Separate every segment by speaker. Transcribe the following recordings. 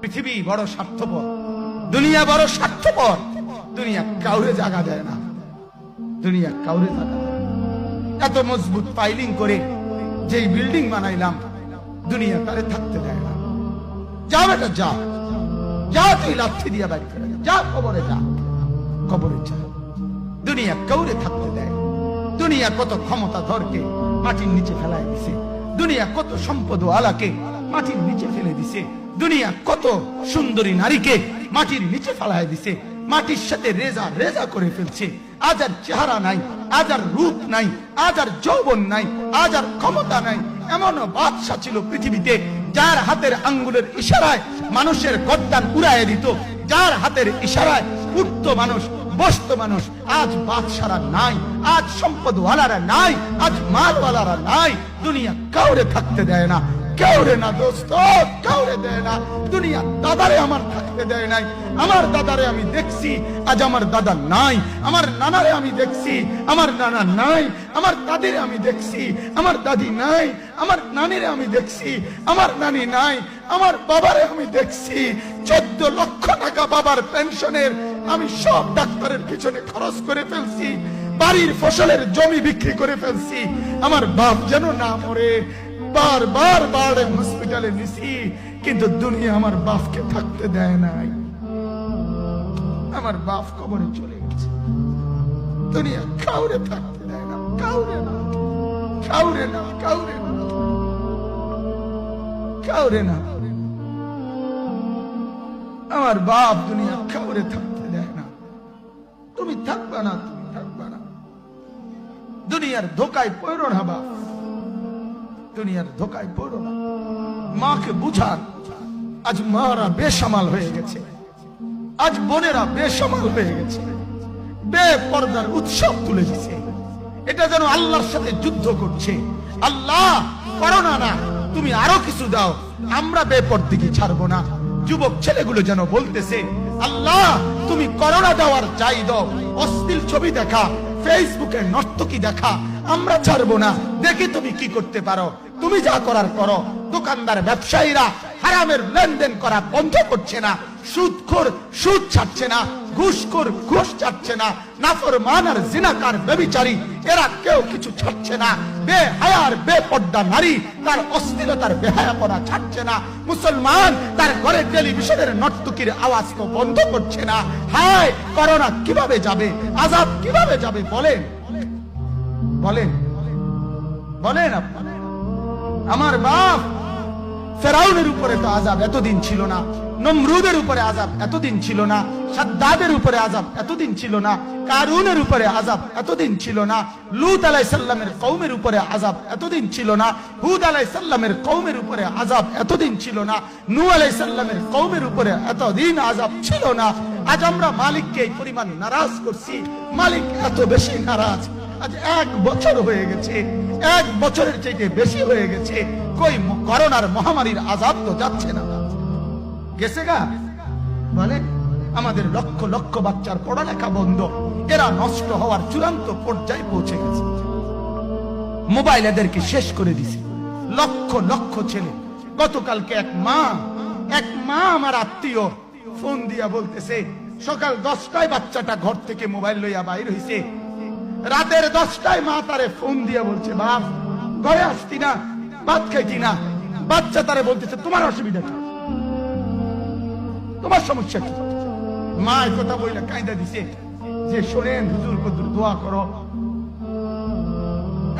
Speaker 1: পৃথিবী বড় স্বার্থপর, দুনিয়া বড় স্বার্থপর। দুনিয়া কাউরে জায়গা দেয় না, দুনিয়া কাউরে জায়গা দেয় না। এত মজবুত পাইলিং করে যেই বিল্ডিং বানাইলাম, দুনিয়া তারে থাকতে দেয় না। যা বেটা যা, যা তুই লাথি দিয়া বাড়ি করে যা, কবরে যা, কবরে যা। দুনিয়া কাউরে থাকতে দেয়। দুনিয়া কত ক্ষমতাধরকে মাটির নিচে ফেলায় দিছে, দুনিয়া কত সম্পদ আলাকে মাটির নিচে ফেলে দিছে, দুনিয়া কত সুন্দরী নারীকে মাটির নিচে ফেলায় দিছে, মাটির সাথে রেজা রেজা করে ফেলছে। আজ আর চেহারা নাই, আজ আর রূপ নাই, আজ আর যৌবন নাই, আজ আর ক্ষমতা নাই। এমন বাদশা ছিল পৃথিবীতে যার হাতের আঙ্গুলের ইশারায় মানুষের গর্দান উড়াইয়া দিত, যার হাতের ইশারায় উঠতো মানুষ, বসতো মানুষ। আজ বাদশারা নাই, আজ সম্পদওয়ালারা নাই, আজ মালওয়ালারা নাই। দুনিয়া কাউরে থাকতে দেয় না, কাউরে না দোস্ত, কাউরে দেয় না। দুনিয়া দাদারে আমার থাকতে দেয় নাই। আমার দাদারে আমি দেখছি, আজ আমার দাদা নাই। আমার নানারে আমি দেখছি, আমার নানা নাই। আমার দাদিরে আমি দেখছি, আমার দাদি নাই। আমার নানিরে আমি দেখছি, আমার নানি নাই। আমার বাবারে আমি দেখছি, 14 লক্ষ টাকা বাবার পেনশনের আমি সব ডাক্তারের পিছনে খরচ করে ফেলছি, বাড়ির ফসলের জমি বিক্রি করে ফেলছি। আমার বাপ যেন না মরে বারবার বারে হসপিটালে নিছি, কিন্তু দুনিয়া আমার বাপকে থাকতে দেয় নাই। আমার বাপ কবরে চলে গেছে। দুনিয়া কাউরে থাকতে দেয় না, কাউরে না, কাউরে না, কাউরে না, কাউরে না। আমার বাপ দুনিয়া কাউরে থাকতে দেয় না। তুমি থাকবা না, তুমি থাকবা না। দুনিয়ার ধোকায় পড়ো না বাপ, দুনিয়ার ধোকায় পড়ো না। মাকে বুঝান। আজ মারা বেসামাল হয়ে গেছে, আজ বোনেরা বেসামাল হয়ে গেছে, বেপরদার উৎসব তুলে দিছে। এটা যেন আল্লাহর সাথে যুদ্ধ করছে। আল্লাহ করোনা না, তুমি আরো কিছু দাও, আমরা বেপরদিকে ছাড়বো না। যুবক ছেলেগুলো যেন বলতেছে, আল্লাহ তুমি করোনা দেওয়ার চাই দাও। অশ্লীল ছবি দেখা, ফেসবুকে নর্তকী দেখা, আমরা ছাড়বো না। দেখি তুমি কি করতে পারো, তুমি যা করার করো। দোকানদার ব্যবসায়ীরা হারামের লেনদেন করা বন্ধ করছে না, সুদখোর সুদ ছাড়ছে না, ঘুষখোর ঘুষ ছাড়ছে না, নাফরমান আর জিনাকার ব্যভিচারী এরা কেউ কিছু ছাড়ছে না। বেহায়ার বেপর্দা নারী তার অশ্লীলতার বেহায়াপনা ছাড়ছে না। মুসলমান তার ঘরে টেলিভিশনের নর্তকীর আওয়াজ তো বন্ধ করছে না। হায় করোনা কিভাবে যাবে, আযাব কিভাবে যাবে বলেন, বলেন, বলেন আপনি। আমার বাপ ফেরাউনের উপরে তো আযাব এতদিন ছিল না, নমরুদের উপরে আযাব এতদিন ছিল না, সাদ্দাদের উপরে আযাব এতদিন ছিল না, কারুনের উপরে আযাব এতদিন ছিল না, লূত আলাইহিস সালামের কওমের উপরে আযাব এতদিন ছিল না, হুদ আলাইহিস সালামের কওমের উপরে আযাব এতদিন ছিল না, নূহ আলাইহিস সালামের কওমের উপরে এতদিন আযাব ছিল না। আজ আমরা মালিককে এই পরিমাণ নারাজ করছি, মালিক এত বেশি নারাজ। আজ 1 বছর হয়ে গেছে, 1 বছরের চাইতে বেশি হয়ে গেছে, কই করোনার মহামারীর আযাব তো যাচ্ছে না, গেছে গা। বলে আমাদের লক্ষ লক্ষ বাচ্চার পড়ালেখা বন্ধ, এরা নষ্ট হওয়ার চূড়ান্ত পর্যায়ে পৌঁছে গেছে। মোবাইল এদেরকে শেষ করে দিছে। লক্ষ লক্ষ ছেলে। গতকালকে এক মা আমার আত্মীয় ফোন দিয়া বলতেছে, সকাল 10টায় বাচ্চাটা ঘর থেকে মোবাইল লইয়া বাইর হইছে, রাতের 10টায় মা তারে ফোন দিয়া বলছে, বাপ ঘরে আসতি না, ভাত খাইতি না। বাচ্চা তারে বলতেছে, তোমার অসুবিধা কি, তোমার সমস্যা কি? মা এই কথা বইলা কাঁদা দিছে যে, শোনেন হুজুর কদ্দুর দোয়া করো।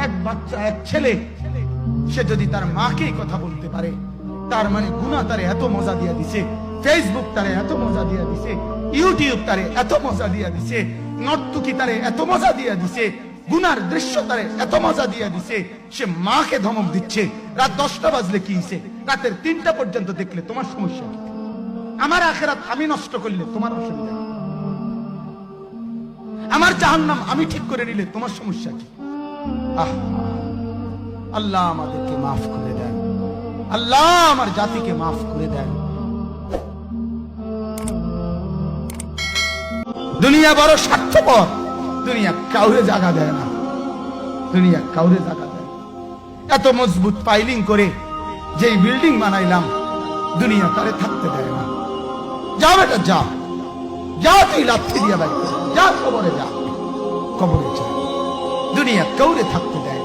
Speaker 1: এক বাচ্চা, এক ছেলে, সে যদি তার মাকে কথা বলতে পারে, তার মানে গুনাহ তারে এত মজা দিয়া দিছে, ফেসবুক তারে এত মজা দিয়া দিছে, ইউটিউব তারে এত মজা দিয়া দিছে, নর্তকী তারে এত মজা দিয়া দিছে, গুনার দৃশ্য তারে এত মজা দিয়া দিছে, সে মাকে ধমক দিচ্ছে। রাত 10টা বাজলে কি হইছে, রাতের 3টা পর্যন্ত দেখলে তোমার সমস্যা কি? আমার আখিরাত আমি নষ্ট করলে তোমার অসুবিধা, আমার জাহান্নাম আমি ঠিক করে নিলে তোমার সমস্যা কি? আল্লাহ আমাদেরকে মাফ করে দেন, আল্লাহ আমার জাতিকে মাফ করে দেন। দুনিয়া বড় স্বার্থপর, দুনিয়া কাউরে জায়গা দেয় না, দুনিয়া কাউরে জায়গা দেয়। এত মজবুত পাইলিং করে যেই বিল্ডিং বানাইলাম, দুনিয়া তারে থাকতে দেয় না। দুনিয়াটা যা যা, তুই লাথি দিয়া বাইক যা, কবরে যা, কবরে যা। দুনিয়া কাউরে থাকতে দেয়।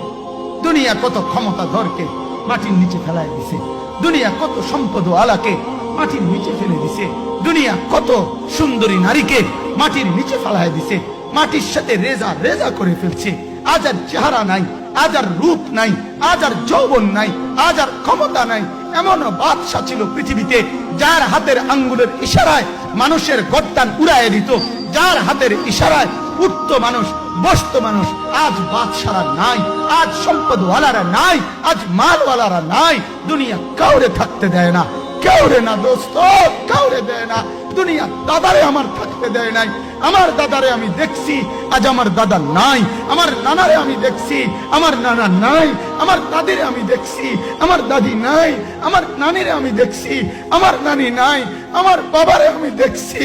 Speaker 1: দুনিয়া কত ক্ষমতাধরকে মাটির নিচে ফেলায় দিছে। দুনিয়া কত সম্পদ আলাকে মাটির নিচে ফেলে দিছে। দুনিয়া কত সুন্দরী নারীকে মাটির নিচে ফেলায় দিছে, মাটির সাথে রেজা রেজা করে ফেলছে। আজ আর চেহারা নাই, আজ আর রূপ নাই, আজ আর যৌবন নাই, আজ আর ক্ষমতা নাই। এমন বাদশা ছিল পৃথিবীতে যার হাতের আঙ্গুলের ইশারায় মানুষের গর্দান উড়াইয়ে দিত, যার হাতের ইশারায় উঠতো মানুষ, বসতো মানুষ। আজ বাদশারা নাই, আজ সম্পদওয়ালারা নাই, আজ মালওয়ালারা নাই। দুনিয়া কাউরে থাকতে দেয় না, কাউরে না দোস্ত, কাউরে দেয় না। দুনিয়া দাদারে আমার থাকতে দেয় নাই। আমার দাদারে আমি দেখছি, আজ আমার দাদা নাই। আমার নানারে আমি দেখছি, আমার নানা নাই। আমার দাদিরে আমি দেখছি, আমার দাদি নাই। আমার নানিরে আমি দেখছি, আমার নানি নাই। আমার বাবারে আমি দেখছি,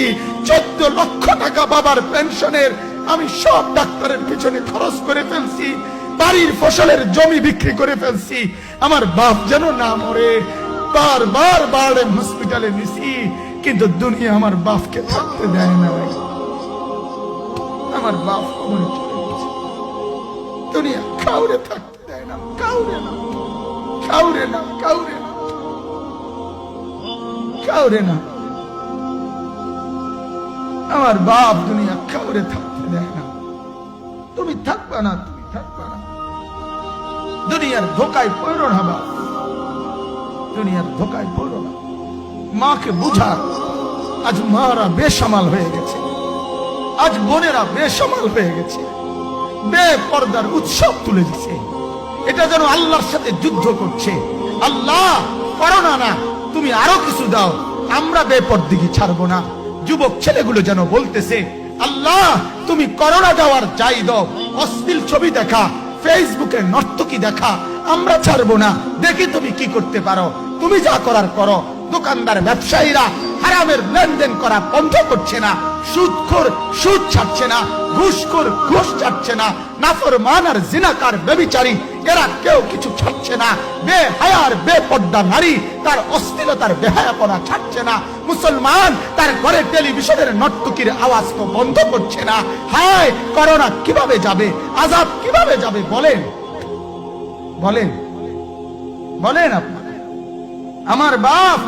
Speaker 1: 14 লক্ষ টাকা বাবার পেনশনের আমি সব ডাক্তারের পিছনে খরচ করে ফেলছি, বাড়ির ফসলের জমি বিক্রি করে ফেলছি। আমার বাপ যেন না মরে বারবার বারে হসপিটালে নিছি, কিন্তু দুনিয়া আমার বাপকে থাকতে দেয় না। আমার বাপ মরে চলে গেছে। দুনিয়া কাউরে থাকতে দেয় না, কাউরে না, কাউরে না, কাউরে না, কাউরে না। আমার বাপ দুনিয়া কাউরে থাকতে দেয় না। তুমি থাকবা না, তুমি থাকবা না। দুনিয়ার ধোকায় পড়ো না বাপ, দুনিয়ার ধোকায় পড়ো না। মাকে বুঝা, আজ মারা বেসামাল হয়ে গেছে, আজ বোনেরা বেসামাল হয়ে গেছে, বেপর্দার উৎসব তুলে দিছে। এটা যেন আল্লাহর সাথে যুদ্ধ করছে। আল্লাহ করো না, তুমি আরো কিছু দাও, আমরা বেপরদিগি ছাড়বো না। যুবক ছেলেগুলো যেন বলতেছে, আল্লাহ তুমি করোনা যাওয়ার যাই দাও, অশ্লীল ছবি দেখা, ফেসবুকে নর্তকী দেখা আমরা ছাড়বো না। দেখি তুমি কি করতে পারো, তুমি যা করার করো। দোকানদার ব্যবসায়ীরা হারামের লেনদেন করা বন্ধ করছে না, সুদখোর সুদ ছাড়ছে না, ঘুষখোর ঘুষ ছাড়ছে না, নাফরমান আর জিনাকার ব্যভিচারী এরা কেউ কিছু ছাড়ছে না। বেহায়ার বেপর্দা নারী তার অশ্লীলতার বেহায়াপনা ছাড়ছে না। মুসলমান তার ঘরে টেলিভিশনের নর্তকীর আওয়াজ তো বন্ধ করছে না। হায় করোনা কিভাবে যাবে, আযাব কিভাবে যাবে বলেন, বলেন, বলেন আপনারা। আমার বাপ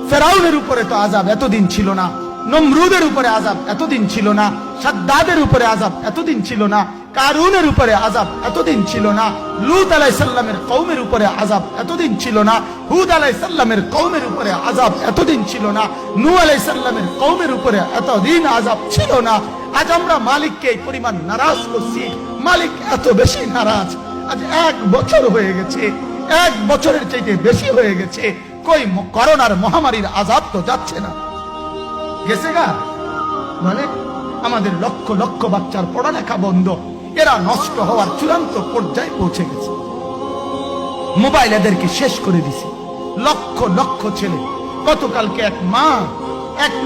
Speaker 1: ফেরাউনের উপরে তো আযাব এতদিন ছিল না, নমরুদের উপরে আযাব এতদিন ছিল না, সাদ্দাদের উপরে আযাব এতদিন ছিল না, কারুনের উপরে আযাব এতদিন ছিল না, লূত আলাইহিস সালামের কওমের উপরে আযাব এতদিন ছিল না, হুদ আলাইহিস সালামের কওমের উপরে আযাব এতদিন ছিল না, নূহ আলাইহিস সালামের কওমের উপরে এতদিন আযাব ছিল না। আজ আমরা মালিককে এই পরিমাণ নারাজ করছি, মালিক এত বেশি নারাজ। আজ 1 বছর হয়ে গেছে, 1 বছরের চাইতে বেশি হয়ে গেছে, কই করোনার মহামারীর আযাব তো যাচ্ছে না। গেছে গা, মানে আমাদের লক্ষ লক্ষ বাচ্চার পড়ালেখা বন্ধ, এরা নষ্ট হওয়ার চূড়ান্ত পর্যায়ে পৌঁছে গেছে। মোবাইল এদেরকে শেষ করে দিছে। লক্ষ লক্ষ ছেলে, গতকালকে এক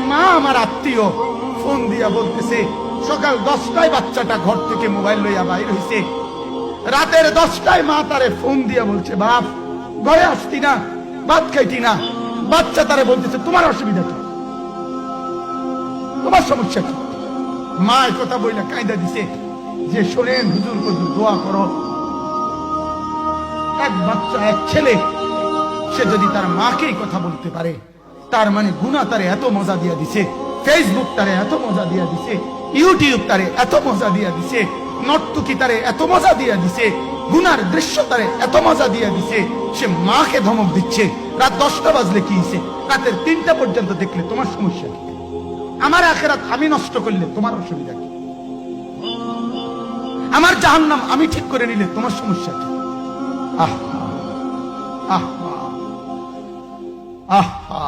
Speaker 1: মা আমার আত্মীয় ফোন দিয়া বলতেছে, সকাল 10টায় বাচ্চাটা ঘর থেকে মোবাইল লইয়া বাইর হইছে, রাতের 10টায় মা তারে ফোন দিয়া বলছে, বাপ ঘরে আসতি না, ভাত খাইতি না। বাচ্চা তারে বলতেছে, তোমার অসুবিধা কি, তোমার সমস্যা কি? মা এই কথা বইলা কাঁদা দিছে যে, শোনেন হুজুর হুজুর দোয়া করো। এক বাচ্চা, এক ছেলে, সে যদি তার মাকেই কথা বলতে পারে, তার মানে গুনাহ তারে এত মজা দিয়া দিছে, ফেসবুক তারে এত মজা দিয়া দিছে, ইউটিউব তারে এত মজা দিয়া দিছে, নর্তকী তারে এত মজা দিয়া দিছে, গুনার দৃশ্য তারে এত মজা দিয়া দিছে, সে মাকে ধমক দিচ্ছে। রাত 10টা বাজলে কি হইছে, রাতের 3টা পর্যন্ত দেখলে তোমার সমস্যা কি? আমার আখিরাত আমি নষ্ট করলে তোমার অসুবিধা কি? আমার জাহান্নাম আমি ঠিক করে নিলে তোমার সমস্যা কি? আহ আহ আহ